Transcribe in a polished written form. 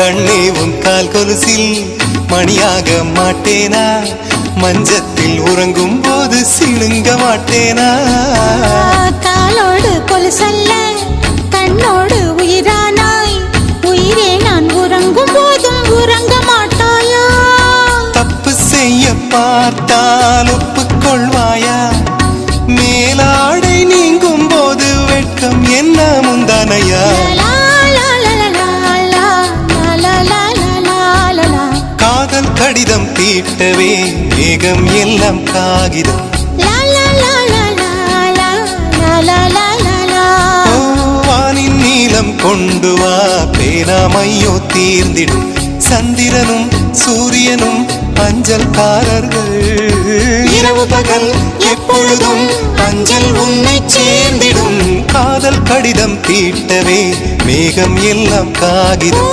கண்ணே உன் கால் கொலுசில் மணியாக மாட்டேனா? மஞ்சத்தில் உறங்கும் போது சிணுங்க மாட்டேனா? காலோடு கொலுசல்ல கண்ணோடு உயிரானாய், உயிரே நான் உறங்கும் போதும் உறங்க மாட்டாயா? தப்பு செய்ய பார்த்தால் ஒப்புக்கொள்வாயா? மேலாடை நீங்கும் போது வெட்கம் என்ன முந்தானையா? காதல் கடிதம் தீட்டவே மேகம் எல்லாம் காகிதம். வானின் நீலம் கொண்டு வா, பேராமையோ தீர்ந்திடும். சந்திரனும் சூரியனும் அஞ்சல்காரர்கள். இரவு பகல் எப்பொழுதும் அஞ்சல் உன்னை சேர்ந்திடும். காதல் கடிதம் தீட்டவே மேகம் எல்லாம் காகிதம்.